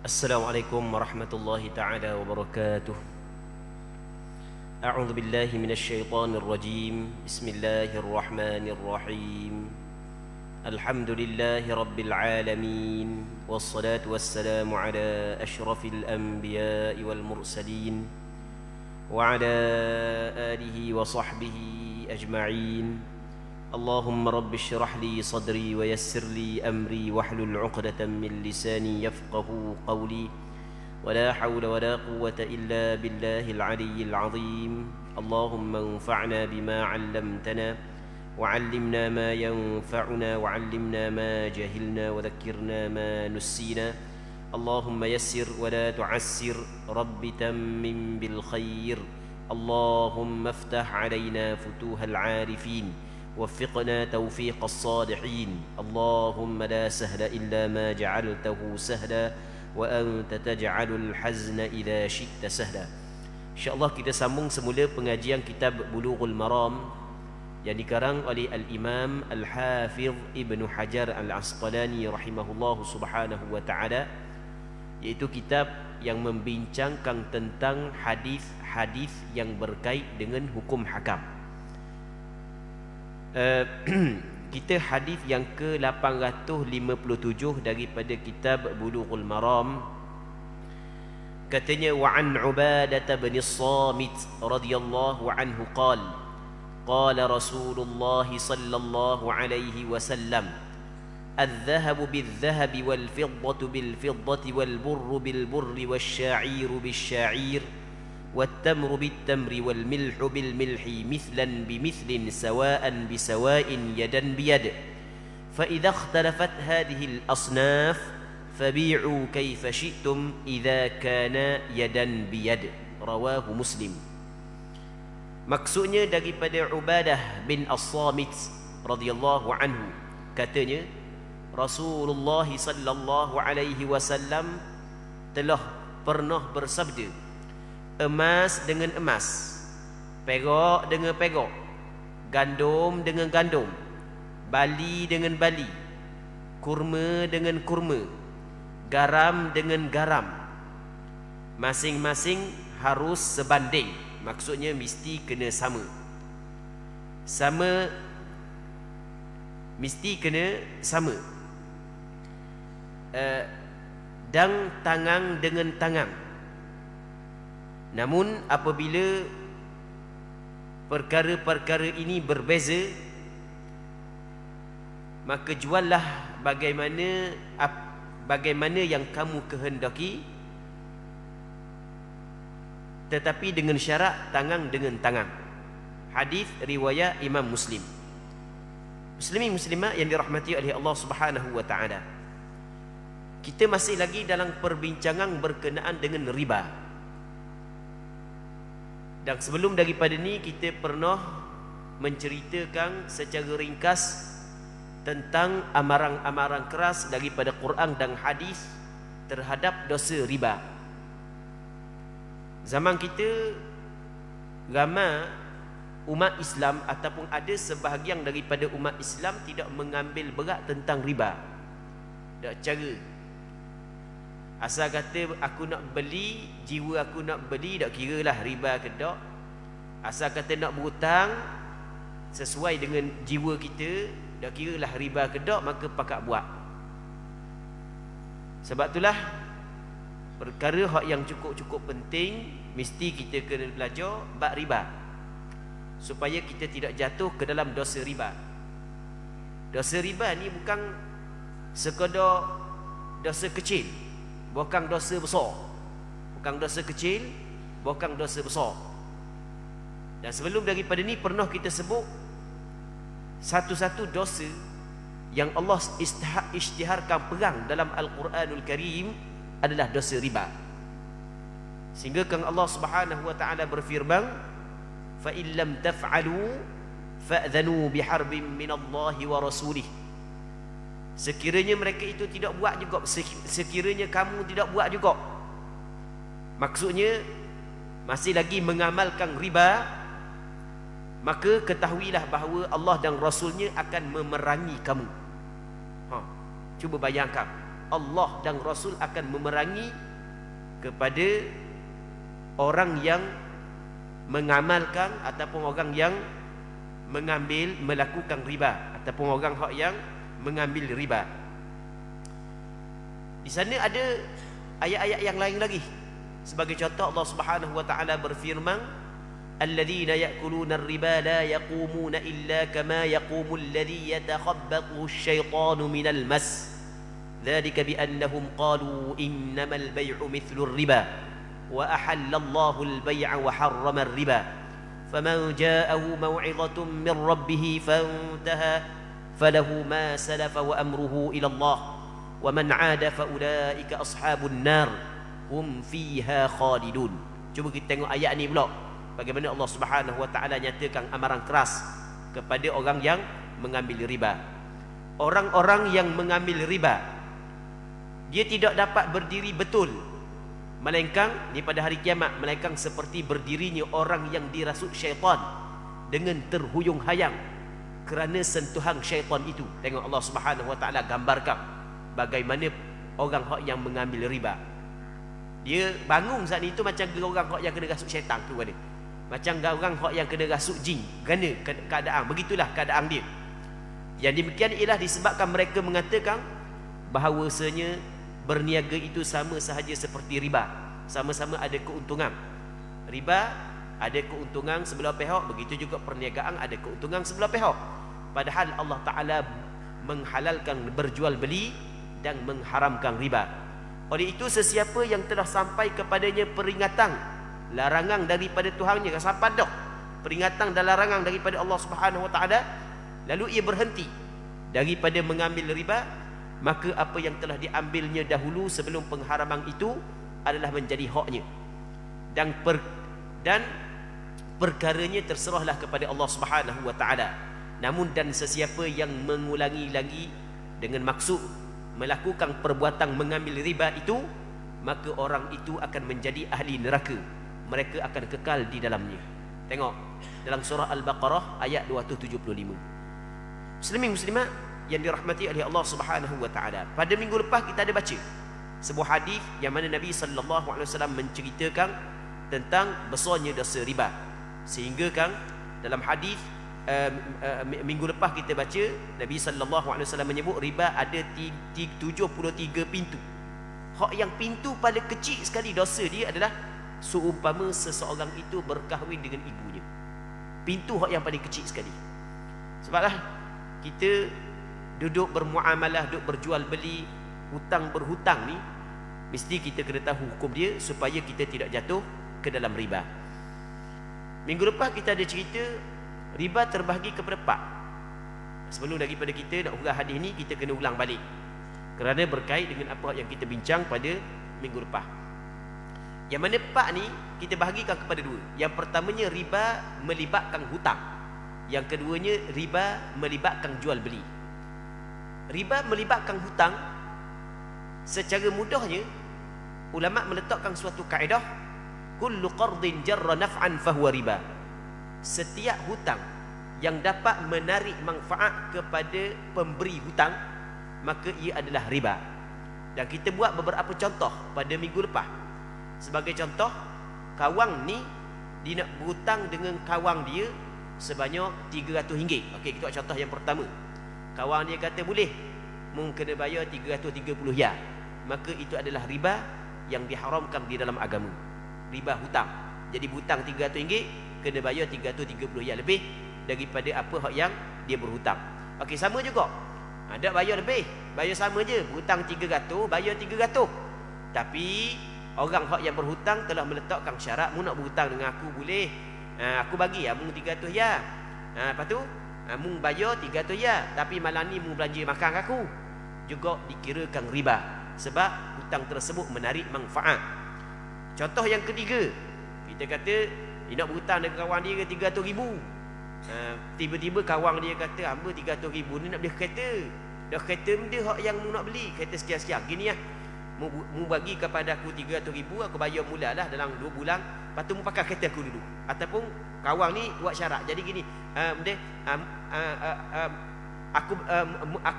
Assalamualaikum warahmatullahi ta'ala wabarakatuh. A'udzu billahi minasyaitonir rajim. Bismillahirrahmanirrahim. Alhamdulillahi rabbil alamin. Wassalatu wassalamu ala asyrafil anbiya'i wal mursalin wa ala alihi wa sahbihi ajma'in. Allahumma rabbi syrah li sadri wa yassir li amri wahlul 'uqdatam min lisani yafqahu qawli wa la hawla wa la quwwata illa billahil 'aliyyil 'azim. Allahumma anfa'na bima 'allamtana wa 'allimna ma yanfa'una wa 'allimna ma jahilna wa dhakkirna ma nussina. Allahumma yassir wa la tu'assir, rabbi tammim bil khair. Allahumma iftah 'alaina futuhal 'arifin وفقنا توفيق الصالحين. اللهم لا سهل إلا ما جعلته سهلا وأنت تجعل الحزن إذا شئت سهلا. InsyaAllah kita sambung semula pengajian kitab Bulughul Maram yang dikarang oleh Al-Imam Al-Hafidh Ibn Hajar Al-Asqalani rahimahullahu subhanahu wa ta'ala, iaitu kitab yang membincangkan tentang hadis-hadis yang berkait dengan hukum hakam. Kita hadis yang ke-857 daripada kitab Bulughul Maram. Katanya, wa an Ubadah bin Samit radhiyallahu anhu qala qala Rasulullah sallallahu alaihi wasallam الذهب بالذهب والفضة بالفضة والبر بالبر والشعير بالشعير والتمر بالتمر والملح بالملح مثلا بمثل سواء بسواء يدا بيد فإذا اختلفت هذه الأصناف فبيعوا كيف شئتم إذا كان يدا بيد. رواه مسلم. Maksudnya daripada Ubadah bin As-Samit radhiyallahu anhu, katanya Rasulullah sallallahu alaihi wasallam telah pernah bersabda, emas dengan emas, perak dengan perak, gandum dengan gandum, bali dengan bali, kurma dengan kurma, garam dengan garam, masing-masing harus sebanding. Maksudnya mesti kena sama. Mesti kena sama. Dan tangan dengan tangan. Namun apabila perkara-perkara ini berbeza, maka juallah bagaimana yang kamu kehendaki, tetapi dengan syarat tangan dengan tangan. Hadis riwayat Imam Muslim. Muslimin muslimat yang dirahmati oleh Allah Subhanahu wa taala, kita masih lagi dalam perbincangan berkenaan dengan riba. Dan sebelum daripada ni kita pernah menceritakan secara ringkas tentang amaran-amaran keras daripada Quran dan hadis terhadap dosa riba. Zaman kita ramai umat Islam ataupun ada sebahagian daripada umat Islam tidak mengambil berat tentang riba. Tak cara. Asal kata aku nak beli, jiwa aku nak beli, tak kira lah riba ke tak. Asal kata nak berhutang sesuai dengan jiwa kita, tak kira lah riba ke tak, maka pakat buat. Sebab itulah perkara hak yang cukup-cukup penting, mesti kita kena belajar bab riba, supaya kita tidak jatuh ke dalam dosa riba. Dosa riba ni bukan sekadar dosa kecil, bukan dosa besar. Bukan dosa kecil, bukan dosa besar. Dan sebelum daripada ni pernah kita sebut satu-satu dosa yang Allah isytiharkan perang dalam Al-Quranul Karim adalah dosa riba. Sehingga kan Allah Subhanahu wa taala berfirman, fa in lam taf'alu fa'dhanu biharbin minallahi wa rasulih. Sekiranya mereka itu tidak buat juga, sekiranya kamu tidak buat juga, maksudnya masih lagi mengamalkan riba, maka ketahuilah bahawa Allah dan Rasulnya akan memerangi kamu. Cuba bayangkan, Allah dan Rasul akan memerangi kepada orang yang mengamalkan ataupun orang yang melakukan riba ataupun orang yang mengambil riba. Di sana ada ayat-ayat yang lain lagi. Sebagai contoh, Allah Subhanahu wa taala berfirman, "Alladzina ya'kuluna ar-riba la yaqumuna illa kama yaqumu alladhi yatakhabbathu asy-syaitanu minal mas. Dzalika bi annahum qalu innamal bay'u mithlu ar-riba wa ahalla Allahu al-bay'a wa harrama ar-riba. Faman ja'ahu maw'izatun min rabbih fantaha falahu ma salafa wa amruhu ila Allah wa man 'ada fa ulaika ashabun nar hum fiha khalidun." Cuba kita tengok ayat ni pula, bagaimana Allah Subhanahu wa taala nyatakan amaran keras kepada orang yang mengambil riba. Orang-orang yang mengambil riba, dia tidak dapat berdiri betul, melainkan ni pada hari kiamat, melainkan seperti berdirinya orang yang dirasuk syaitan dengan terhuyung hayang kerana sentuhan syaitan itu. Tengok Allah Subhanahu wa taala gambarkan bagaimana orang yang mengambil riba. Dia bangun saat itu macam orang yang kena rasuk syaitan tu mana. Macam orang yang kena rasuk jin. Kerana keadaan, begitulah keadaan dia. Yang demikian ialah disebabkan mereka mengatakan bahawasanya berniaga itu sama sahaja seperti riba, sama-sama ada keuntungan. Riba ada keuntungan sebelah pihak, begitu juga perniagaan ada keuntungan sebelah pihak. Padahal Allah Ta'ala menghalalkan berjual beli dan mengharamkan riba. Oleh itu, sesiapa yang telah sampai kepadanya peringatan, larangan daripada Tuhannya, sampai dah peringatan dan larangan daripada Allah Subhanahu Wa Ta'ala, lalu ia berhenti daripada mengambil riba, maka apa yang telah diambilnya dahulu sebelum pengharaman itu adalah menjadi haknya, dan perkaranya terserahlah kepada Allah Subhanahu wa taala. Namun dan sesiapa yang mengulangi lagi dengan maksud melakukan perbuatan mengambil riba itu, maka orang itu akan menjadi ahli neraka. Mereka akan kekal di dalamnya. Tengok dalam surah Al-Baqarah ayat 275. Muslimin muslimat yang dirahmati oleh Allah Subhanahu wa taala, pada minggu lepas kita ada baca sebuah hadis yang mana Nabi sallallahu alaihi wasallam menceritakan tentang besarnya dosa riba, sehingga kan dalam hadis minggu lepas kita baca, Nabi sallallahu alaihi wasallam menyebut riba ada 73 pintu. Hak yang pintu paling kecil sekali dosa dia adalah seumpama seseorang itu berkahwin dengan ibunya. Pintu hak yang paling kecil sekali. Sebablah kita duduk bermuamalah, duduk berjual beli, hutang berhutang ni, mesti kita kena tahu hukum dia supaya kita tidak jatuh ke dalam riba. Minggu lepas kita ada cerita riba terbahagi kepada 4. Sebelum daripada kita nak urang hadis ni, kita kena ulang balik kerana berkait dengan apa yang kita bincang pada minggu lepas. Yang mana 4 ni kita bahagikan kepada 2. Yang pertamanya riba melibatkan hutang, yang keduanya riba melibatkan jual beli. Riba melibatkan hutang, secara mudahnya ulama meletakkan suatu kaedah, kullu qardin jarra naf'an fahuwa riba. Setiap hutang yang dapat menarik manfaat kepada pemberi hutang, maka ia adalah riba. Dan kita buat beberapa contoh pada minggu lepas. Sebagai contoh, kawan ni dia nak berhutang dengan kawan dia sebanyak RM300. Okey, kita buat contoh yang pertama. Kawan dia kata boleh, mung kena bayar 330 ya. Maka itu adalah riba yang diharamkan di dalam agama. Riba hutang. Jadi hutang RM300, kena bayar 330 ya, lebih daripada apa hak yang dia berhutang. Okey, sama juga. Ada bayar lebih, bayar sama je, berhutang 300, bayar 300. Tapi orang hak yang berhutang telah meletakkan syarat, mu nak berhutang dengan aku boleh, aku bagi mu 300 ya. Lepas tu mu bayar 300 ya, tapi malam ni mu belanja makan aku, juga dikirakan riba sebab hutang tersebut menarik manfaat. Contoh yang ketiga, kita kata dia nak berhutang dengan kawan dia RM300,000. Tiba-tiba kawan dia kata, hamba RM300,000 ni nak beli kereta. Dah kereta dia hak yang mu nak beli, kereta sekian-sekian. Gini lah, mu bagi kepada aku RM300,000, aku bayar mulalah dalam 2 bulan. Lepas tu mu pakai kereta aku dulu. Ataupun kawan ni buat syarat, jadi gini, aku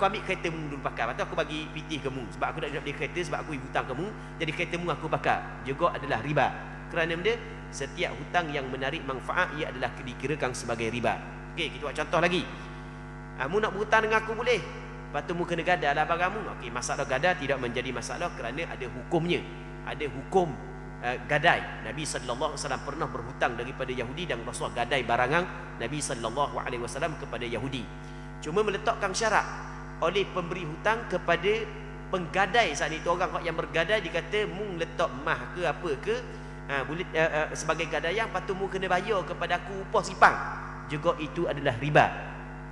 ambil kereta mu dulu bakar, lepas tu aku bagi pitih kamu sebab aku nak beli kereta, sebab aku hutang kamu, jadi kereta mu aku bakar, juga adalah riba. Kerana benda setiap hutang yang menarik manfaat ia adalah dikirakan sebagai riba. Okey, kita buat contoh lagi. Mu nak berhutang dengan aku boleh, lepas tu mu kena gada lah barangmu. Okey, masalah gada tidak menjadi masalah kerana ada hukumnya, ada hukum gadai. Nabi sallallahu alaihi wasallam pernah berhutang daripada Yahudi dan Rasulullah gadai barangan Nabi sallallahu alaihi wasallam kepada Yahudi. Cuma meletakkan syarat oleh pemberi hutang kepada penggadai. Saat itu orang yang bergadai dikata mu letak mah ke apa ke boleh sebagai gadaian, lepas tu mu kena bayar kepada aku upah sipang, juga itu adalah riba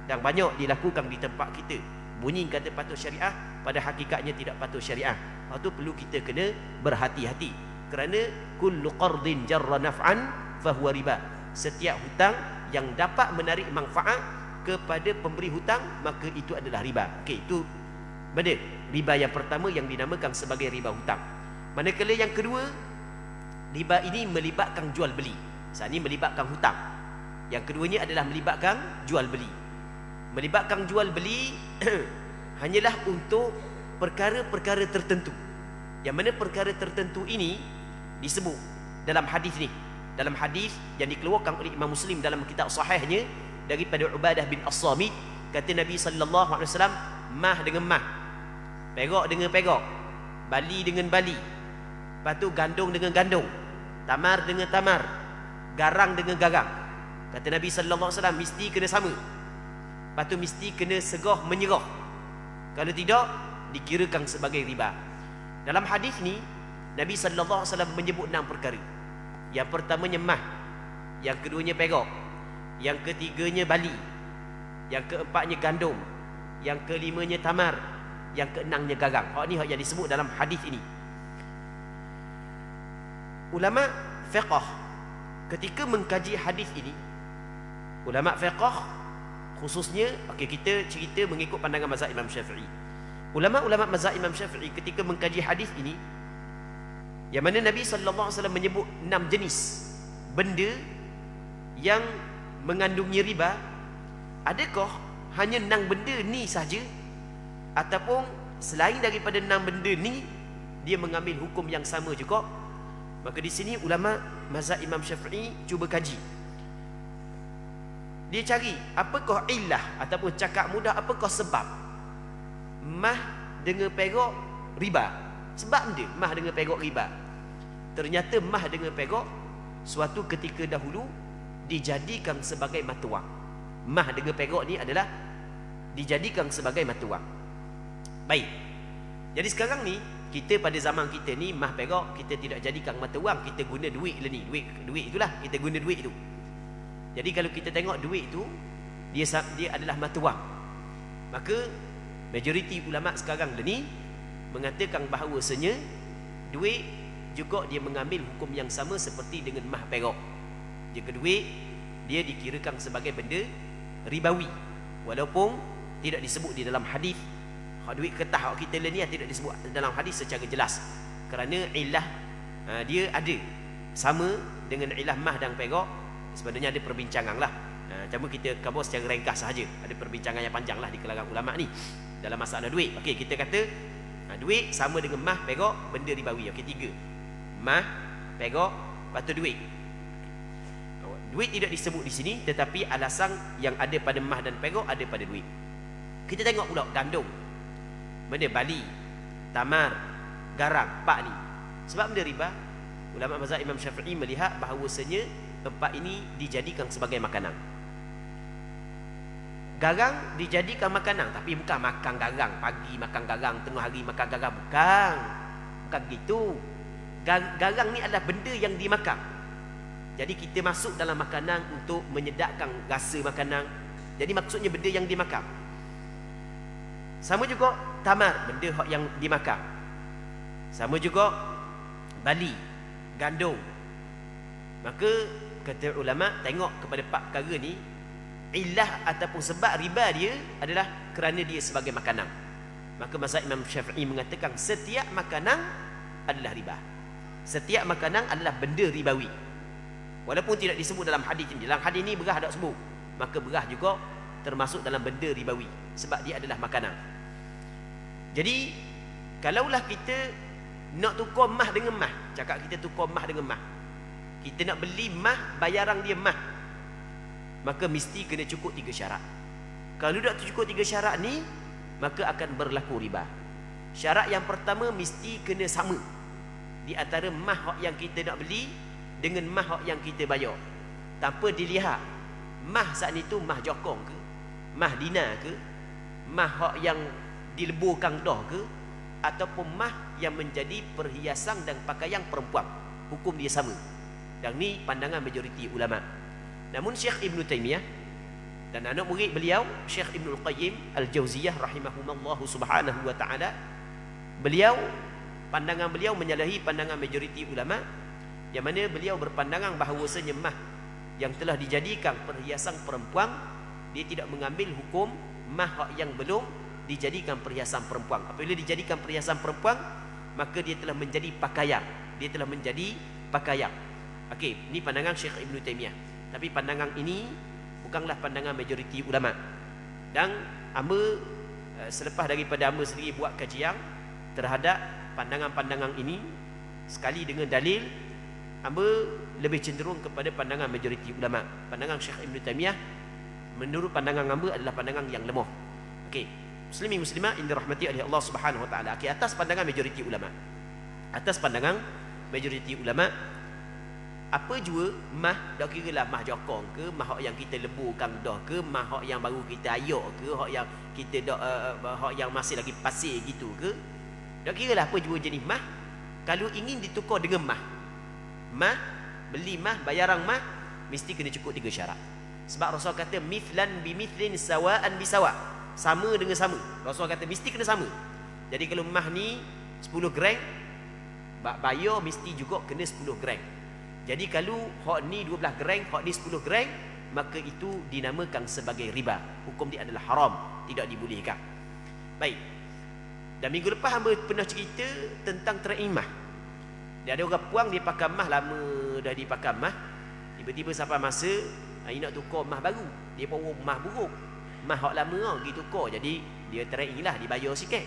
dan banyak dilakukan di tempat kita. Bunyi kata patut syariah, pada hakikatnya tidak patut syariah. Lepas tu perlu kita kena berhati-hati, kerana kullu qardin jarra naf'an fahuwa riba. Setiap hutang yang dapat menarik manfaat kepada pemberi hutang, maka itu adalah riba. Okey, itu benda riba yang pertama yang dinamakan sebagai riba hutang. Manakala yang kedua, riba ini melibatkan jual beli. Saat ini melibatkan hutang. Yang keduanya adalah melibatkan jual beli. Melibatkan jual beli hanyalah untuk perkara-perkara tertentu. Yang mana perkara tertentu ini disebut dalam hadis ni. Dalam hadis yang dikeluarkan oleh Imam Muslim dalam kitab sahihnya daripada Ubadah bin As-Samit, kata Nabi sallallahu alaihi wasallam, mah dengan mah, perak dengan perak, bali dengan bali, lepas tu gandum dengan gandum, tamar dengan tamar, garang dengan garang. Kata Nabi sallallahu alaihi wasallam mesti kena sama. Lepas tu mesti kena segah menyerah. Kalau tidak dikirakan sebagai riba. Dalam hadis ni Nabi sallallahu alaihi wasallam menyebut 6 perkara. Yang pertamanya mah, yang keduanya perak, yang ketiganya bali, yang keempatnya gandum, yang kelimanya tamar, yang keenamnya garang. Hak ni hak yang disebut dalam hadis ini. Ulama fiqh ketika mengkaji hadis ini, ulama fiqh khususnya, okey, kita cerita mengikut pandangan mazhab Imam Syafi'i. Ulama-ulama mazhab Imam Syafi'i ketika mengkaji hadis ini, yang mana Nabi sallallahu alaihi wasallam menyebut 6 jenis benda yang mengandungi riba, adakah hanya 6 benda ni saja ataupun selain daripada 6 benda ni dia mengambil hukum yang sama juga? Maka di sini ulama mazhab Imam Syafi'i cuba kaji. Dia cari apakah illah ataupun cakap mudah, apakah sebab mah dengan perak riba. Sebab dia mah dengan perak riba. Ternyata mah dengan perak suatu ketika dahulu dijadikan sebagai mata wang. Mah dengan perak ni adalah dijadikan sebagai mata wang. Baik. Jadi sekarang ni kita pada zaman kita ni mah perak kita tidak jadikan mata wang, kita guna duit lah ni. Duit itulah, kita guna duit itu. Jadi kalau kita tengok duit itu dia adalah mata wang. Maka majoriti ulama sekarang ni mengatakan bahawasanya duit juga dia mengambil hukum yang sama seperti dengan mah perak. Jika duit dia dikirakan sebagai benda ribawi, walaupun tidak disebut di dalam hadis. Hak duit kertas hak kita ni tidak disebut dalam hadis secara jelas, kerana ilah dia ada sama dengan ilah mah dan perak. Sebenarnya ada perbincangan lah, cuma kita kabur secara ringkas sahaja. Ada perbincangan yang panjang lah di kalangan ulama ni dalam masalah duit. Okey, kita kata duit sama dengan mah perak benda ribawi. Okey, 3 mah perak, lepas tu duit. Duit tidak disebut di sini, tetapi alasan yang ada pada mah dan perak ada pada duit. Kita tengok pula gandum, benda bali, tamar, garang, 4 ni. Sebab benda riba, ulama mazhab Imam Syafi'i melihat bahawasanya 4 ini dijadikan sebagai makanan. Garang dijadikan makanan, tapi bukan makan garang pagi, makan garang tengah hari, makan garang, bukan gitu. Garang ni adalah benda yang dimakan. Jadi kita masuk dalam makanan untuk menyedapkan rasa makanan. Jadi maksudnya benda yang dimakan. Sama juga tamar, benda yang dimakan. Sama juga bali, gandum. Maka kata ulama, tengok kepada 4 perkara ni, ilah ataupun sebab riba dia adalah kerana dia sebagai makanan. Maka mazhab Imam Syafi'i mengatakan setiap makanan adalah riba. Setiap makanan adalah benda ribawi, walaupun tidak disebut dalam hadis ini. Dalam hadis ini berah tak sebut, maka berah juga termasuk dalam benda ribawi sebab dia adalah makanan. Jadi kalaulah kita nak tukar mah dengan mah, cakap kita tukar mah dengan mah, kita nak beli mah, bayaran dia mah, maka mesti kena cukup 3 syarat. Kalau tak cukup 3 syarat ni, maka akan berlaku riba. Syarat yang pertama mesti kena sama di antara mah yang kita nak beli dengan mah yang kita bayar. Tanpa dilihat mah saat ni tu mah jokong ke, mah dinar ke, mah yang dileburkan dah ke, ataupun mah yang menjadi perhiasan dan pakaian perempuan, hukum dia sama. Dan ni pandangan majoriti ulama. Namun Syekh Ibn Taymiyah dan anak murid beliau Syekh Ibn Al-Qayyim Al-Jauziyah rahimahumullah subhanahu wa ta'ala, pandangan beliau menyalahi pandangan majoriti ulama, yang mana beliau berpandangan bahawasanya mah yang telah dijadikan perhiasan perempuan, dia tidak mengambil hukum mah yang belum dijadikan perhiasan perempuan. Apabila dijadikan perhiasan perempuan, maka dia telah menjadi pakaian. Dia telah menjadi pakaian. Okey, ini pandangan Syekh Ibn Taymiyah. Tapi pandangan ini bukanlah pandangan majoriti ulama. Dan hamba selepas daripada hamba sendiri buat kajian terhadap pandangan-pandangan ini, sekali dengan dalil, hamba lebih cenderung kepada pandangan majoriti ulama. Pandangan Syekh Ibn Taymiyah menurut pandangan hamba adalah pandangan yang lemah. Okey, muslimin muslimah yang dirahmati oleh Allah Subhanahu wa taala. Okey, atas pandangan majoriti ulama. Atas pandangan majoriti ulama, apa jua mah, dak kiralah mah jokong ke, mah yang kita leburkan dah ke, mah yang baru kita ayak ke, hak yang kita dak hak yang masih lagi pasir gitu ke, dak kiralah apa jua jenis mah, kalau ingin ditukar dengan mah, beli mah, bayaran mah, mesti kena cukup 3 syarat. Sebab Rasul kata mithlan bimithlin sawaan bisawa, sama dengan sama. Rasul kata mesti kena sama. Jadi kalau mah ni 10 gram, bayar mesti juga kena 10 gram. Jadi kalau hak ni 12 gram, hak ni 10 gram, maka itu dinamakan sebagai riba. Hukum dia adalah haram, tidak dibolehkan. Baik. Dan minggu lepas hamba pernah cerita tentang trade-in mah. Dia ada orang puang, dia pakai mah lama dah dipakai mah, tiba-tiba sampai masa nak tukar mah baru, dia bawa mah buruk, mah hak lama lah pergi tukar. Jadi dia trade-in lah, dibayar sikit.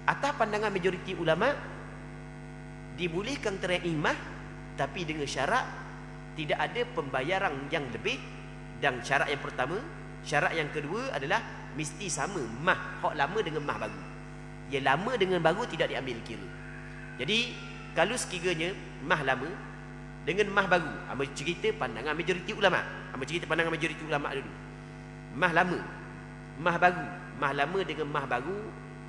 Atas pandangan majoriti ulama, dibolehkan trade-in mah, tapi dengan syarat tidak ada pembayaran yang lebih. Dan syarat yang pertama, syarat yang kedua adalah mesti sama mah hak lama dengan mah baru. Yang lama dengan baru tidak diambil kira. Jadi kalau sekiranya mah lama dengan mah baru, hamba cerita pandangan majoriti ulama. Hamba cerita pandangan majoriti ulama dulu. Mah lama, mah baru, mah lama dengan mah baru,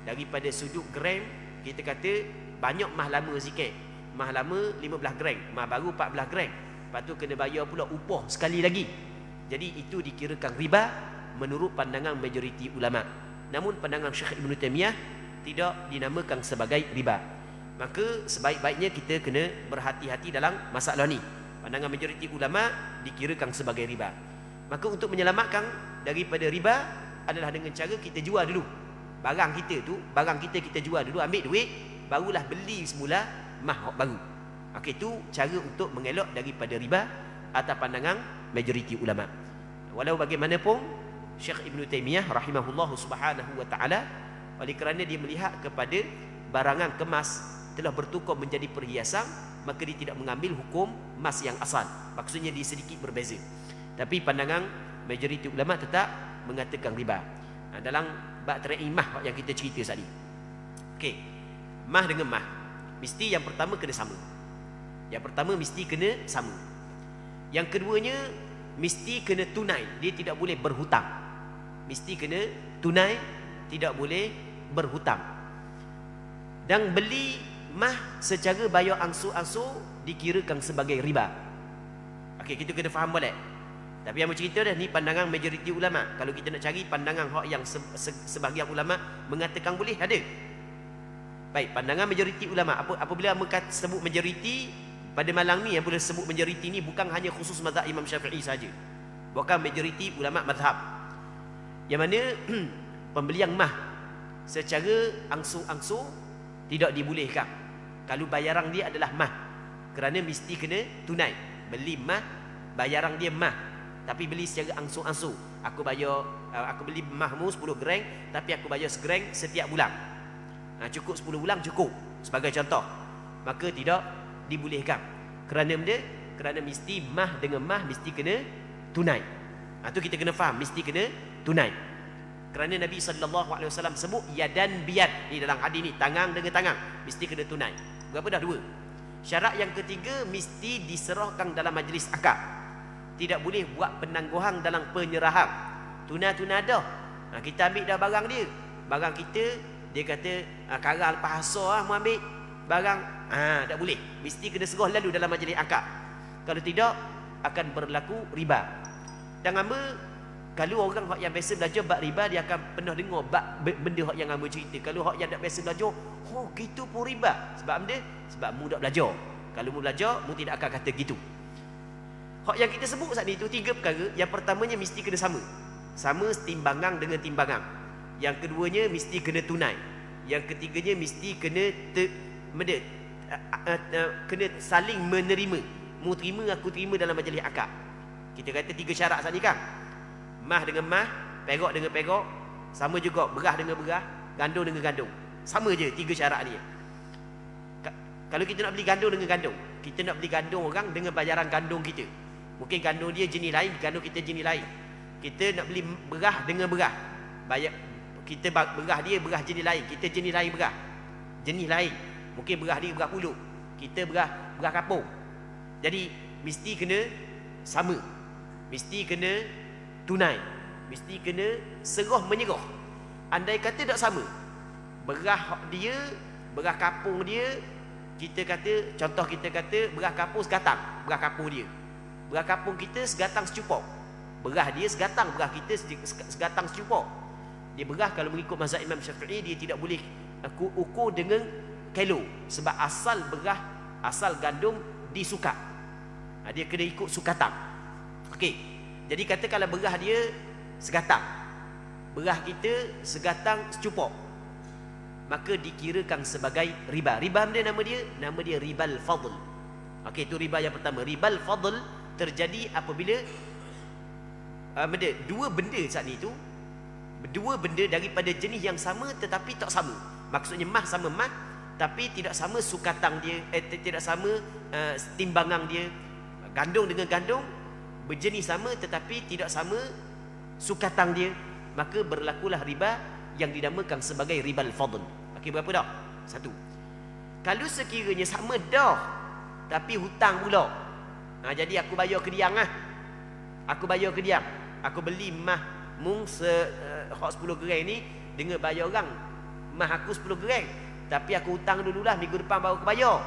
daripada sudut gram kita kata banyak mah lama sikit. Mah lama 15 gram, mah baru 14 gram. Lepas tu kena bayar pula upah sekali lagi. Jadi itu dikirakan riba menurut pandangan majoriti ulama. Namun pandangan Syekh Ibn Taymiyah tidak dinamakan sebagai riba. Maka sebaik-baiknya kita kena berhati-hati dalam masalah ni. Pandangan majoriti ulama dikirakan sebagai riba. Maka untuk menyelamatkan daripada riba adalah dengan cara kita jual dulu barang kita tu, barang kita jual dulu, ambil duit, barulah beli semula mah baru. Okey, itu cara untuk mengelak daripada riba atas pandangan majoriti ulama. Walau bagaimanapun Syekh Ibn Taymiyah rahimahullah subhanahu wa ta'ala, oleh kerana dia melihat kepada barangan kemas telah bertukar menjadi perhiasan, maka dia tidak mengambil hukum emas yang asal. Maksudnya dia sedikit berbeza. Tapi pandangan majoriti ulama tetap mengatakan riba. Dalam bab trade-in mah yang kita cerita tadi. Okey, mah dengan mah mesti yang pertama kena sama. Yang pertama mesti kena sama. Yang keduanya mesti kena tunai, dia tidak boleh berhutang. Mesti kena tunai, tidak boleh berhutang. Dan beli mah secara bayar ansur-ansur dikirakan sebagai riba. Okey, kita kena faham balik. Tapi yang bercerita dah ni pandangan majoriti ulama. Kalau kita nak cari pandangan hak yang sebahagian ulama mengatakan boleh, ada. Baik, pandangan majoriti ulama. Apabila sebut majoriti pada malam ni, yang boleh sebut majoriti ni bukan hanya khusus mazhab Imam Syafi'i saja. Bukan majoriti ulama mazhab. Yang mana pembelian mah secara angsur-angsur tidak dibolehkan. Kalau bayaran dia adalah mah, kerana mesti kena tunai. Beli mah, bayaran dia mah, tapi beli secara angsur-angsur. Aku bayar, aku beli mahmu 10 gereng, tapi aku bayar segereng setiap bulan. Cukup 10 bulan cukup, sebagai contoh. Maka tidak dibolehkan. Kerana mesti mah dengan mah mesti kena tunai. Itu kita kena faham, mesti kena tunai. Kerana Nabi SAW sebut yadan biyad ni dalam hadis ni, tangan dengan tangan mesti kena tunai. Berapa dah? 2. Syarat yang ketiga, mesti diserahkan dalam majlis akad. Tidak boleh buat penangguhan dalam penyerahan. Tunai-tunai dah. Kita ambil dah barang dia. Barang kita, dia kata karang lepas hasar mu ambil barang. Tak boleh. Mesti kena serah lalu dalam majlis akad. Kalau tidak, akan berlaku riba. Dan hamba, kalau orang yang biasa belajar bab riba, dia akan pernah dengar bab benda yang hamba cerita. Kalau orang yang tak biasa belajar, gitu pun riba. Sebab benda? Sebab mu tak belajar. Kalau mu belajar, mu tidak akan kata gitu. Hak yang kita sebut saat ni itu 3 perkara. Yang pertamanya mesti kena sama. Sama timbangan dengan timbangan. Yang keduanya mesti kena tunai. Yang ketiganya mesti kena kena saling menerima. Mu terima, aku terima dalam majlis akad. Kita kata 3 syarat saat ni kan. Mah dengan mah, perak dengan perak, sama juga berah dengan berah, gandung dengan gandung. Sama je 3 syarat ni. Kalau kita nak beli gandung dengan gandung, kita nak beli gandung orang dengan bayaran gandung kita. Mungkin gandung dia jenis lain, gandung kita jenis lain. Kita nak beli berah dengan berah, bayar kita berah dia berah jenis lain, kita jenis lain berah. Jenis lain. Mungkin berah dia berah pulut, kita berah kapur. Jadi mesti kena sama. Mesti kena tunai. Mesti kena serah menyerah. Andai kata tak sama, berah dia, berah kapur dia, kita kata, contoh kita kata berah kapur segatang, berah kapur dia. Berah kapur kita segatang secupok. Berah dia segatang, berah kita segatang secupok. Dia berah kalau mengikut mazhab Imam Syafi'i, dia tidak boleh ukur dengan kilo. Sebab asal berah, asal gandum disukat. Dia kena ikut sukatan. Okey. Jadi kata kalau berah dia segatang, berah kita segatang secupok, maka dikirakan sebagai riba. Riba dia nama dia ribal fadl. Okey, itu riba yang pertama. Ribal fadl terjadi apabila dua benda saat ni tu, dua benda daripada jenis yang sama tetapi tak sama. Maksudnya mah sama mah tapi tidak sama sukatan dia, tidak sama timbangan dia. Gandung dengan gandung berjenis sama tetapi tidak sama sukatan dia, maka berlakulah riba yang dinamakan sebagai ribal fadl. Okey, berapa dah? 1. Kalau sekiranya sama dah tapi hutang pula, jadi aku bayar ke diang lah. Aku bayar ke diang. Aku beli mah mung hak 10 gereng ni dengan bayar orang mah aku 10 gereng, tapi aku hutang dululah, minggu depan baru aku bayar.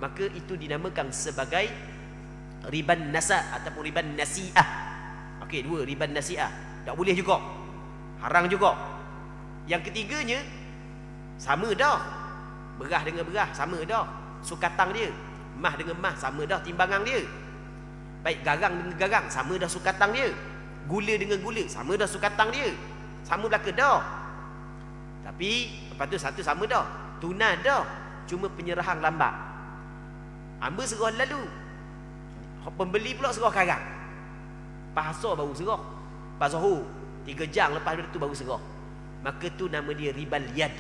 Maka itu dinamakan sebagai riban nasa ataupun riban nasi'ah. Okey, 2 riban nasi'ah. Tak boleh juga. Haram juga. Yang ketiganya sama dah. Berah dengan berah sama dah sukatan dia. Mah dengan mah sama dah timbangan dia. Baik garang dengan garang sama dah sukatan dia. Gula dengan gula sama dah sukatan dia. Sama belaka dah. Tapi lepas tu satu sama dah, tunai dah, cuma penyerahan lambat. Hamba serah lalu, pembeli pula serah karang. Pasar baru serah. Pasar 3 jam lepas tu baru serah. Maka tu nama dia ribal yad.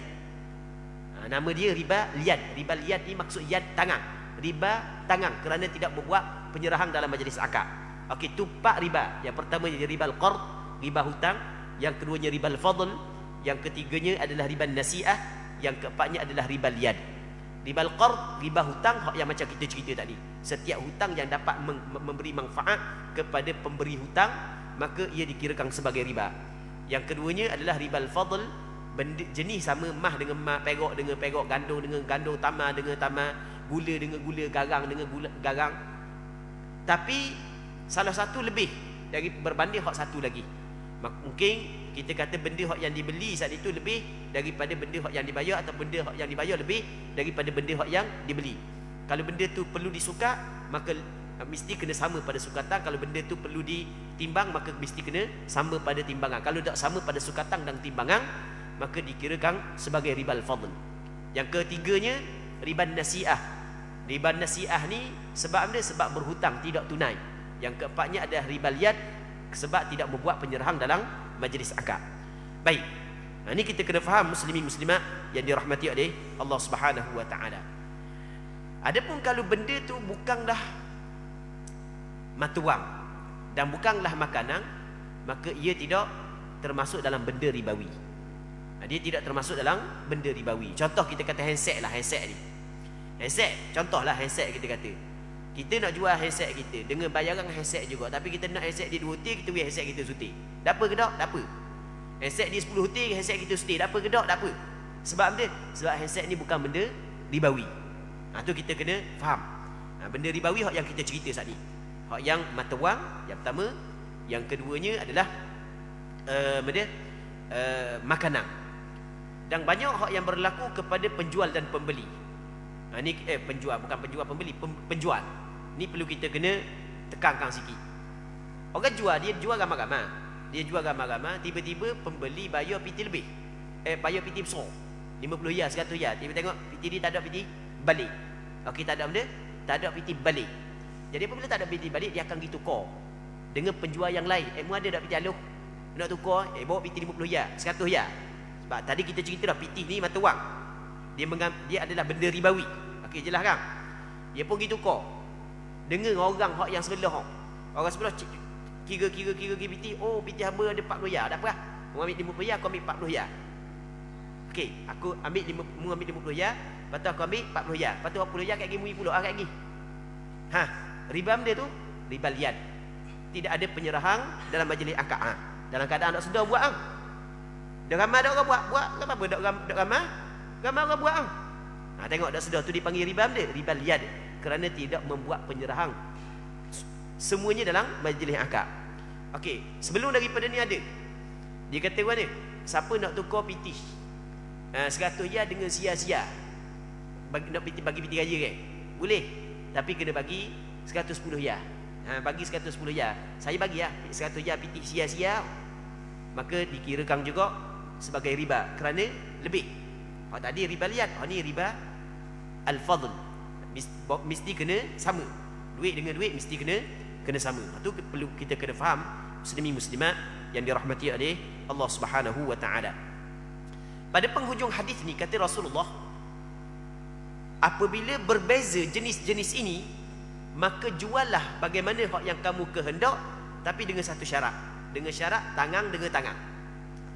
Nama dia riba liyad. Riba liyad ni maksud yad tangan. Riba tangan kerana tidak membuat penyerahan dalam majlis akad. Okey, tu 4 riba. Yang pertama jadi ribal qard, riba hutang. Yang keduanya ribal fadl. Yang ketiganya adalah riba nasi'ah. Yang keempatnya adalah riba liyad. Ribal qard, riba hutang, hak yang macam kita cerita tadi. Setiap hutang yang dapat memberi manfaat kepada pemberi hutang, maka ia dikirakan sebagai riba. Yang keduanya adalah ribal fadl, benda jenis sama, mah dengan mah, perak dengan perak, gandum dengan gandum, tamar dengan tamar, gula dengan gula, garang dengan gula, garang. Tapi salah satu lebih dari berbanding hak satu lagi. Mungkin kita kata benda hak yang dibeli saat itu lebih daripada benda hak yang dibayar, atau benda hak yang dibayar lebih daripada benda hak yang dibeli. Kalau benda tu perlu disukat, maka mesti kena sama pada sukatan. Kalau benda tu perlu ditimbang, maka mesti kena sama pada timbangan. Kalau tak sama pada sukatan dan timbangan, maka dikirakan sebagai ribal fadl. Yang ketiganya riba nasi'ah. Riba nasi'ah ni sebab apa? Sebab berhutang tidak tunai. Yang keempatnya adalah ribal yad. sebab tidak membuat penyerahan dalam majlis akad. Baik. Ini kita kena faham muslimin muslimat yang dirahmati oleh Allah Subhanahu wa taala. Adapun kalau benda tu bukanlah mata wang dan bukanlah makanan, maka ia tidak termasuk dalam benda ribawi. Dia tidak termasuk dalam benda ribawi. Contoh kita kata handset lah, handset ni. Handset, contohlah handset kita kata. Kita nak jual handset kita dengan bayaran handset juga, tapi kita nak handset dia 2 hotel, kita beli handset kita sutik. Tak apa ke tak? Tak apa. Handset dia 10 hotel, handset kita sutik. Tak apa ke tak? Tak apa. Sebab apa? Sebab handset ni bukan benda ribawi. Tu kita kena faham. Benda ribawi hak yang kita cerita saat ni. Hak yang mata wang, yang pertama. Yang keduanya adalah makanan. Dan banyak hak yang berlaku kepada penjual dan pembeli. Ni penjual, bukan penjual pembeli, penjual. Ni perlu kita kena tekankan sikit. Orang jual, dia jual ramai-ramai. Dia jual ramai-ramai, tiba-tiba pembeli bayar piti lebih. Bayar piti besar. 50 riyal, 100 riyal. Tiba tengok piti dia tak ada piti balik. Okey, tak ada benda, tak ada piti balik. Jadi apabila tak ada piti balik, dia akan pergi tukar dengan penjual yang lain. Mu ada tak piti aluh? Nak tukar, bawa piti 50 riyal, 100 riyal. Sebab tadi kita cerita dah, piti ni mata wang. Dia adalah benda ribawi. Okey, jelas kan? Dia pun pergi tukar dengan orang hak yang sebelah. Orang sebelah kira piti. Oh, piti hamba ada 40 riyal. Tak apa lah. Mu ambil 50 riyal, aku ambil 40 riyal. Okey, aku ambil 50 riyal, lepas tu aku ambil 40 riyal. Lepas tu 40 riyal kat gigi, mu pula kat gigi. Riba benda tu, riba lian. Tidak ada penyerahan dalam majlis akad. Dalam keadaan tak sedar buat. Dak ramai dak orang buat apa dak ramai? Ramai orang buat. Tengok dak sedar tu dipanggil riba benda, riba lian. Kerana tidak membuat penyerahan semuanya dalam majlis akad. Okey, sebelum daripada ni ada. Dia kata mana? Siapa nak tukar piti? 100 riyal dengan sia-sia. Nak bagi piti raya kan? Boleh. Tapi kena bagi 110 riyal. Bagi 110 riyal. Saya bagi 100 riyal piti sia-sia. Maka dikirakan juga sebagai riba kerana lebih. Tadi riba liat, ni riba al-fadl. Mesti kena sama. Duit dengan duit mesti kena sama. Itu perlu kita kena faham muslimin muslimat yang dirahmati oleh Allah Subhanahu wa taala. Pada penghujung hadis ni kata Rasulullah, apabila berbeza jenis-jenis ini, maka juallah bagaimana hak yang kamu kehendak, tapi dengan satu syarat. Dengan syarat tangan dengan tangan.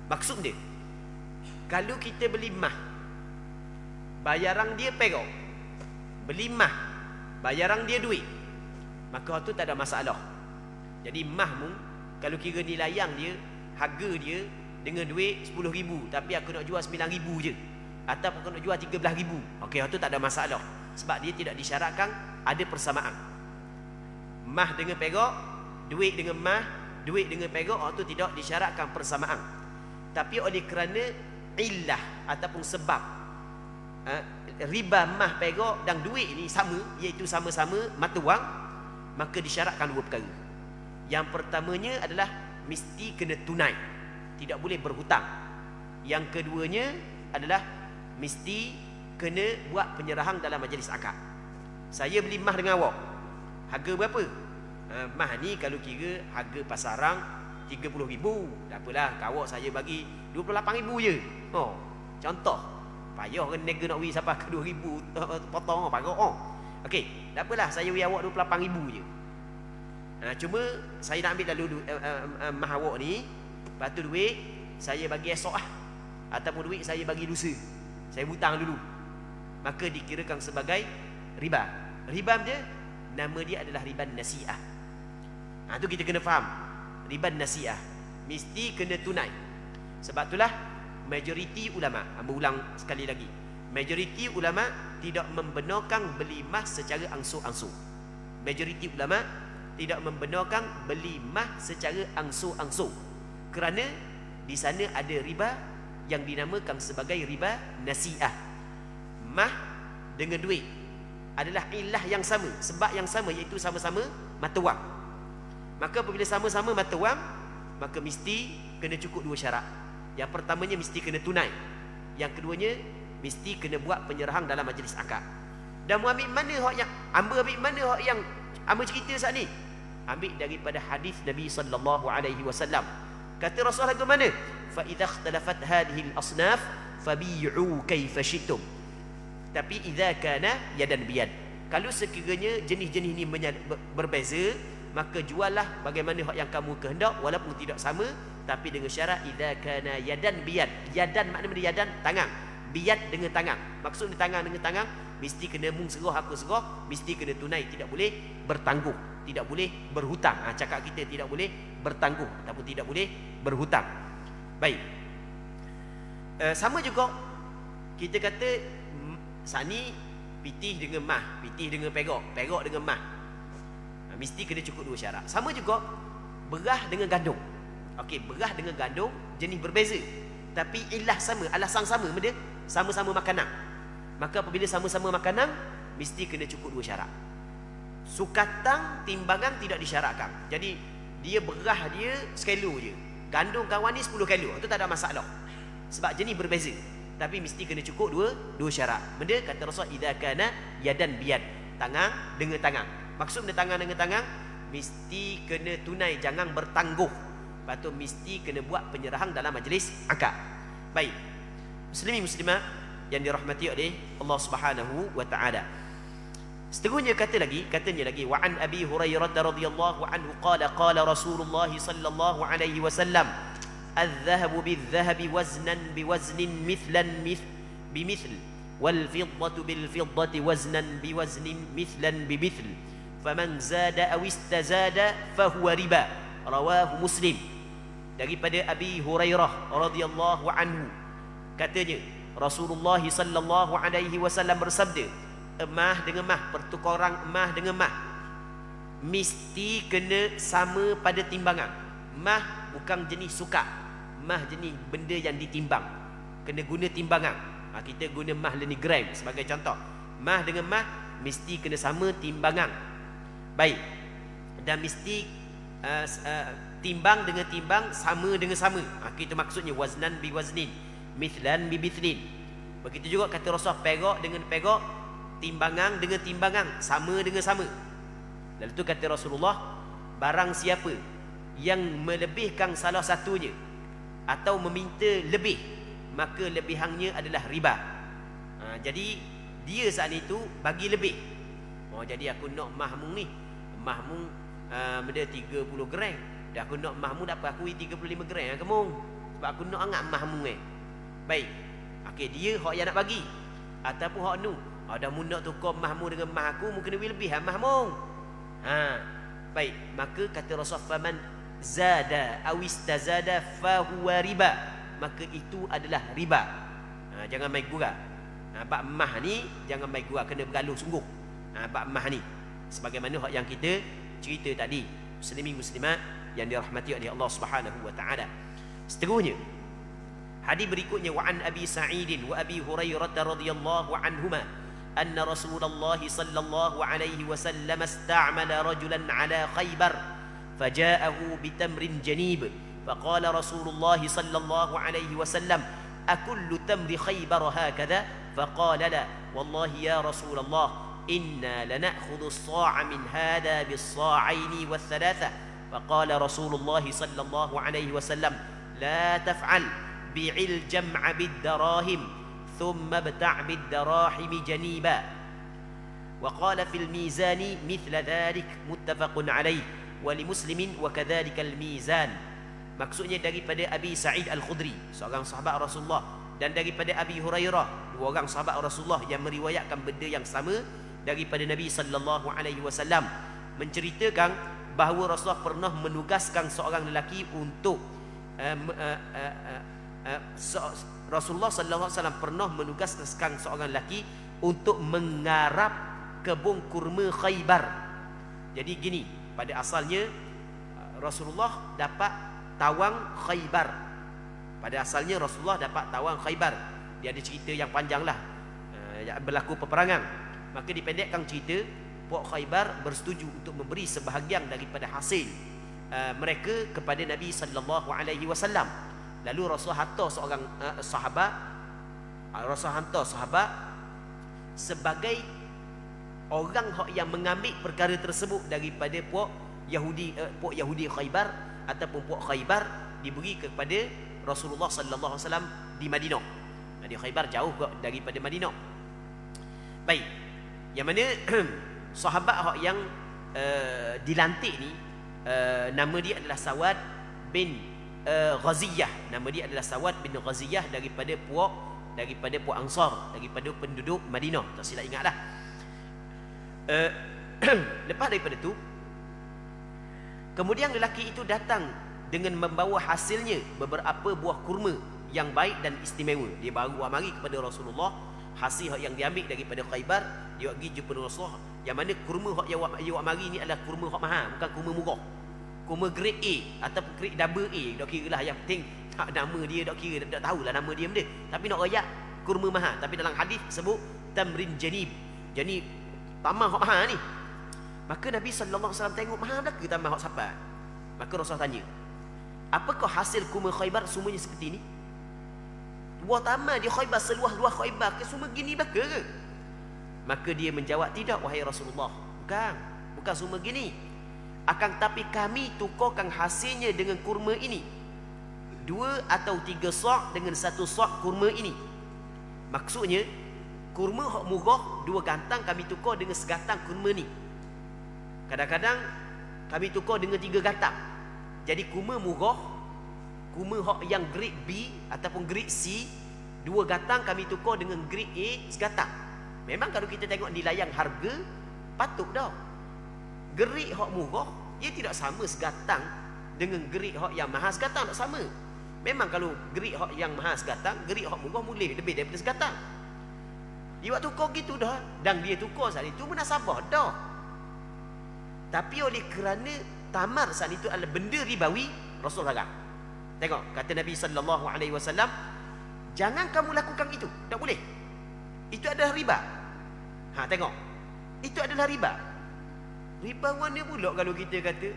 Maksud dia, kalau kita beli mah, bayaran dia perak. Beli mah, bayaran dia duit, maka tu tak ada masalah. Jadi mah mu, kalau kira nilai yang dia, harga dia dengan duit 10,000, tapi aku nak jual 9,000 je, atau aku nak jual 13,000, okey, itu tak ada masalah. Sebab dia tidak disyaratkan ada persamaan. Mah dengan perak, duit dengan mah, duit dengan perak, itu tidak disyaratkan persamaan. Tapi oleh kerana illah ataupun sebab riba mah perak dan duit ini sama, iaitu sama-sama mata wang, maka disyaratkan dua perkara. Yang pertamanya adalah mesti kena tunai, tidak boleh berhutang. Yang keduanya adalah mesti kena buat penyerahan dalam majlis akad. Saya beli mah dengan awak, harga berapa? Mah ni kalau kira harga pasaran 30,000, tak apalah, kawak saya bagi 28,000 je. Contoh, payah kan nega nak beli sampai ke 2,000 potong parok. Okey, tak apalah, saya bagi awak 28,000 je. Cuma saya nak ambil lalu mah awak ni, lepas tu duit saya bagi esok ataupun duit saya bagi lusa, saya hutang dulu, maka dikirakan sebagai riba. Riba dia, nama dia adalah riba nasi'ah. Tu kita kena faham. Riba nasi'ah mesti kena tunai. Sebab itulah majoriti ulama, ulang sekali lagi, majoriti ulama tidak membenarkan beli mah secara angsur-angsur. Majoriti ulama tidak membenarkan beli mah secara angsur-angsur, kerana di sana ada riba yang dinamakan sebagai riba nasi'ah. Mah dengan duit adalah ilah yang sama, sebab yang sama, iaitu sama-sama mata wang. Maka apabila sama-sama mata wang, maka mesti kena cukup dua syarat. Yang pertamanya mesti kena tunai, yang keduanya mesti kena buat penyerahan dalam majlis akad. Dan mu ambil mana hak yang amba ambil mana hak yang amba cerita saat ni? ambil daripada hadis Nabi sallallahu alaihi wasallam. Kata Rasulullah lagu mana? Fa idza ikhtalafat hadhihi al-asnaf fabi'u kaifa syi'tum. Tapi idza kana yadan biyad, kalau sekiranya jenis-jenis ini berbeza, maka juallah bagaimana yang kamu kehendak walaupun tidak sama, tapi dengan syarat idza kana yadan biyad. Yadan makna yadan tangan, biyad dengan tangan. Maksudnya tangan dengan tangan mesti kena mung serah aku serah, mesti kena tunai, tidak boleh bertangguh, tidak boleh berhutang. Cakap kita tidak boleh bertangguh ataupun tidak boleh berhutang. Baik. Sama juga kita kata sani pitih dengan mah, pitih dengan perak, perak dengan mah. Mesti kena cukup dua syarat. Sama juga berah dengan gandum. Okey, berah dengan gandum jenis berbeza, tapi ilah sama, alasan sama, benda sama-sama makanan. Maka apabila sama-sama makanan, mesti kena cukup dua syarat. Sukatang timbangan tidak disyaratkan. Jadi dia berah dia sekilo je, gandum kawan ni 10 kilo, itu tak ada masalah. Sebab jenis berbeza, tapi mesti kena cukup dua syarat. Benda kata Rasul idza kana yadan biyad, tangan dengan tangan. Maksud benda tangan dengan tangan mesti kena tunai, jangan bertangguh. Lepas tu mesti kena buat penyerahan dalam majlis akad. Baik. Muslimin muslimat yang dirahmati oleh Allah Subhanahu wa taala. Seterusnya katanya lagi wa an Abi Hurairah radhiyallahu anhu qala Rasulullah sallallahu alaihi wasallam الذهب بالذهب وزنا بوزن مثلا بمثل والفضة بالفضة وزنا بوزن مثلا بمثل فمن زاد أو استزاد فهو ربا رواه مسلم. Daripada Abi Hurairah radhiyallahu anhu katanya Rasulullah sallallahu alaihi wasallam bersabda, emas dengan emas, pertukaran emas dengan emas mesti kena sama pada timbangan. Emas bukan jenis sukat, emas jenis benda yang ditimbang, kena guna timbangan. Kita guna emas ni gram sebagai contoh. Emas dengan emas mesti kena sama timbangan. Baik. Dan mesti timbang dengan timbang, sama dengan sama. Itu maksudnya waznan bi waznin, mithlan bi mithlin. Begitu juga kata Rasul, perak dengan perak, timbangan dengan timbangan, sama dengan sama. Lalu tu kata Rasulullah, barang siapa yang melebihkan salah satunya atau meminta lebih, maka lebihannya adalah riba. Jadi dia saat itu bagi lebih. Jadi aku nak mahmung ni, mahmung benda 30 gram, dah aku nak mahmung dapat aku 35 gram kamu, sebab aku nak angat mahmung ni. Baik. Okey, dia hak yang nak bagi ataupun hak nu, dah mu nak tukar mahmung dengan mah aku mungkin lebih mahmung. Baik, maka kata Rasul faman zada aw istazada fa huwa riba, maka itu adalah riba. Jangan main gurau. Bab mah ni jangan main gurau, kena bergaluh sungguh. Bab mah ni sebagaimana hak yang kita cerita tadi. Muslimin muslimat yang dirahmati oleh Allah Subhanahu wa taala. Seterusnya hadis berikutnya wa an Abi Sa'id wa Abi Hurairah radhiyallahu anhuma anna Rasulullah sallallahu alaihi wasallam ista'mala rajulan ala Khaybar فجاءه بتمر جنيب فقال رسول الله صلى الله عليه وسلم أكل تمر خيبر هكذا؟ فقال لا والله يا رسول الله إنا لنأخذ الصاع من هذا بالصاعين والثلاثة. فقال رسول الله صلى الله عليه وسلم لا تفعل، بيع الجمع بالدراهم ثم ابتع بالدراهم جنيبا. وقال في الميزان مثل ذلك متفق عليه ولمسلم وكذلك الميزان. Maksudnya daripada Abi Sa'id Al-Khudri, seorang sahabat Rasulullah, dan daripada Abi Hurairah, dua orang sahabat Rasulullah yang meriwayatkan benda yang sama daripada Nabi sallallahu alaihi wasallam, menceritakan bahawa Rasulullah pernah menugaskan seorang lelaki untuk Rasulullah sallallahu alaihi wasallam pernah menugaskan seorang lelaki untuk menggarap kebun kurma Khaybar. Jadi gini, pada asalnya Rasulullah dapat tawang Khaybar. Pada asalnya Rasulullah dapat tawang Khaybar. Dia ada cerita yang panjang lah, berlaku peperangan. Maka dipendekkan cerita, puak Khaybar bersetuju untuk memberi sebahagian daripada hasil mereka kepada Nabi sallallahu alaihi wasallam. Lalu Rasulullah hantar seorang sahabat, Rasulullah hantar sahabat sebagai orang yang mengambil perkara tersebut daripada puak puak Yahudi Khaybar ataupun puak Khaybar diberi kepada Rasulullah sallallahu alaihi wasallam di Madinah. Di Khaybar jauh daripada Madinah. Baik. Yang mana sahabat yang dilantik ni nama dia adalah Sawad bin Ghaziyah. Nama dia adalah Sawad bin Ghaziyah daripada puak Ansar, daripada penduduk Madinah. Tak silap ingatlah. Lepas daripada tu, kemudian lelaki itu datang dengan membawa hasilnya beberapa buah kurma yang baik dan istimewa. Dia bawa mari kepada Rasulullah hasil yang diambil daripada Khaybar. Dia pergi jumpa Rasulullah, yang mana kurma yang awak mari ni adalah kurma hak mahal, bukan kurma murah. Kurma grade A ataupun grade double A, dak kira lah, yang penting tak nama dia, dak kira, dak tahulah nama dia benda, tapi nak royak kurma mahal. Tapi dalam hadis sebut tamrin janib, jadi tamar hak mahal ni. Maka Nabi sallallahu alaihi wasallam tengok mahal belaka tamar hak siapa. Maka Rasulullah tanya, apakah hasil kurma Khaybar semuanya seperti ni? Buah tamar di Khaybar seluas-luas Khaybar ke semua gini belaka ke? Maka dia menjawab, tidak wahai Rasulullah, bukan semua gini. Akan tapi kami tukarkan hasilnya dengan kurma ini, 2 atau 3 sak dengan 1 sak kurma ini. Maksudnya kurma hak murah 2 gantang kami tukar dengan segatang kurma ni. Kadang-kadang kami tukar dengan 3 gantang. Jadi kurma murah, kurma hak yang grade B ataupun grade C 2 gantang kami tukar dengan grade A segatang. Memang kalau kita tengok di layang harga patut dah. Gerik hak murah ia tidak sama segatang dengan gerik hak yang mahal segatang, tak sama. Memang kalau gerik hak yang mahal segatang, gerik hak murah boleh lebih daripada segatang. Dia buat tukar gitu dah, dan dia tukar saat itu munasabah dah. Tapi oleh kerana tamar saat itu adalah benda ribawi, Rasul larang. Tengok kata Nabi sallallahu alaihi wasallam, jangan kamu lakukan itu, tak boleh. Itu adalah riba. Tengok. Itu adalah riba. Riba mana pula kalau kita kata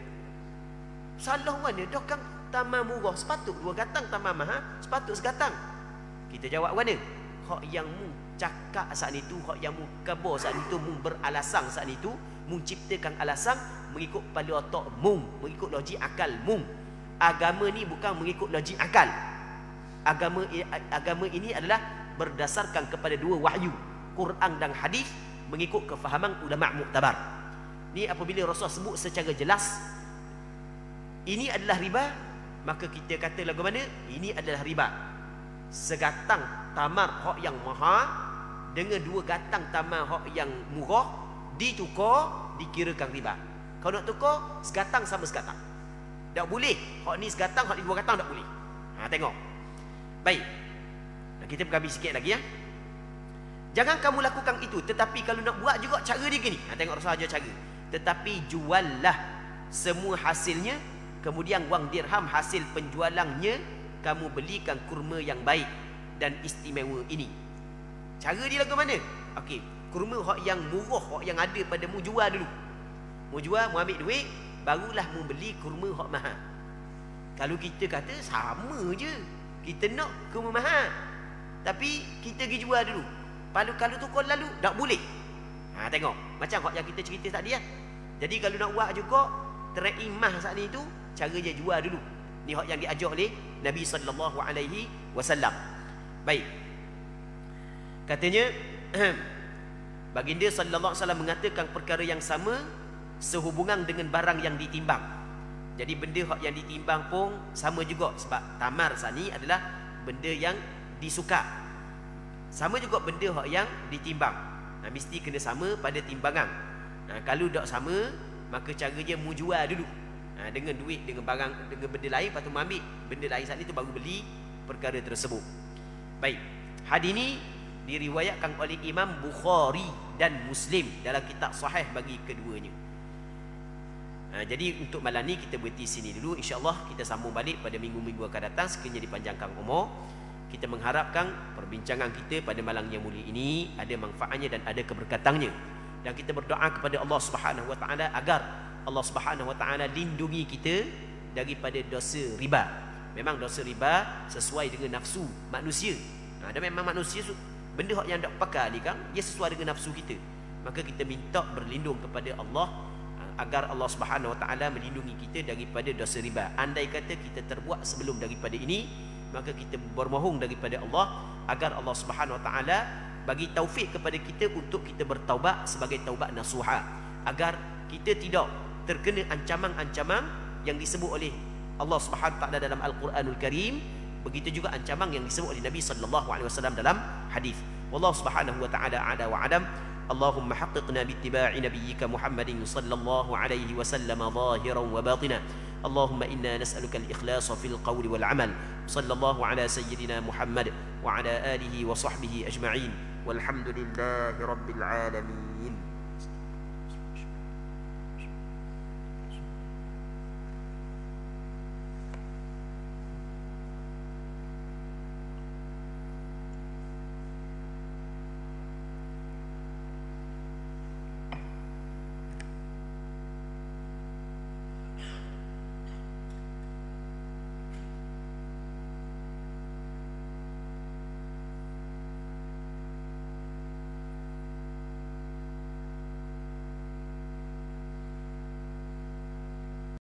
salah mana? Dah kan tamar murah sepatut 2 gatang, tamar mahal sepatut segatang. Kita jawab mana? Hak yang mu cakap saat itu, hak yang mu kabar saat itu, mu beralasan saat itu, mu ciptakan alasan mengikut pada otak mu, mengikut logik akal mu. Agama ni bukan mengikut logik akal. Agama ini adalah berdasarkan kepada 2 wahyu, Quran dan hadis, mengikut kefahaman ulama muktabar. Ni apabila Rasul sebut secara jelas ini adalah riba, maka kita kata lagu mana? Ini adalah riba. Segatang tamar hak yang mahal dengan 2 gatang tamar hak yang murah ditukar, dikirakan riba. Kalau nak tukar segatang sama segatang, tak boleh. Hak ni segatang, hak ni 2 gatang, tak boleh. Tengok. Baik. Kita berkabih sikit lagi ya. Jangan kamu lakukan itu, tetapi kalau nak buat juga cara dia gini. Tengok Rasul ajar cara. Tetapi juallah semua hasilnya, kemudian wang dirham hasil penjualannya kamu belikan kurma yang baik dan istimewa ini. Cara dia lagu mana? Okey, kurma hak yang murah, hak yang ada pada mu jual dulu. Mu jual, mu ambil duit, barulah mu beli kurma hak mahal. Kalau kita kata sama je, kita nak kurma mahal, tapi kita pergi jual dulu. Kalau tukar lalu tak boleh. Tengok macam hak yang kita cerita tadi ya. Jadi kalau nak buat juga trade imah saat ni tu, cara dia jual dulu. Ni hak yang diajar oleh Nabi sallallahu alaihi wasallam. Baik. Katanya baginda sallallahu alaihi wasallam mengatakan perkara yang sama sehubungan dengan barang yang ditimbang. Jadi benda hak yang ditimbang pun sama juga, sebab tamar saat ni adalah benda yang disuka. Sama juga benda hak yang ditimbang. Mesti kena sama pada timbangan. Kalau tak sama, maka cara dia mu jual dulu. Dengan duit, dengan barang, dengan benda lain, lepas tu ambil benda lain saat itu baru beli perkara tersebut. Baik. Hadis ini diriwayatkan oleh Imam Bukhari dan Muslim dalam kitab sahih bagi keduanya. Jadi untuk malam ni kita berhenti sini dulu. InsyaAllah kita sambung balik pada minggu-minggu akan datang sekiranya dipanjangkan umur. Kita mengharapkan perbincangan kita pada malam yang mulia ini ada manfaatnya dan ada keberkatannya. Dan kita berdoa kepada Allah Subhanahu Wa Taala agar Allah Subhanahu Wa Taala lindungi kita daripada dosa riba. Memang dosa riba sesuai dengan nafsu manusia. Dan memang manusia benda yang tak pakai ni kan, dia sesuai dengan nafsu kita. Maka kita minta berlindung kepada Allah agar Allah Subhanahu Wa Taala melindungi kita daripada dosa riba. Andai kata kita terbuat sebelum daripada ini, maka kita bermohon daripada Allah agar Allah Subhanahu Wa Taala bagi taufik kepada kita untuk kita bertaubat sebagai taubat nasuha, agar kita tidak terkena ancaman-ancaman yang disebut oleh Allah Subhanahu Wa Taala dalam Al-Quranul Karim, begitu juga ancaman yang disebut oleh Nabi sallallahu alaihi wasallam dalam hadis. Wallahu Subhanahu Wa Taala a'la wa a'lam. اللهم حققنا باتباع نبيك محمد صلى الله عليه وسلم ظاهرا وباطنا. اللهم إنا نسألك الإخلاص في القول والعمل. صلى الله على سيدنا محمد وعلى آله وصحبه أجمعين والحمد لله رب العالمين.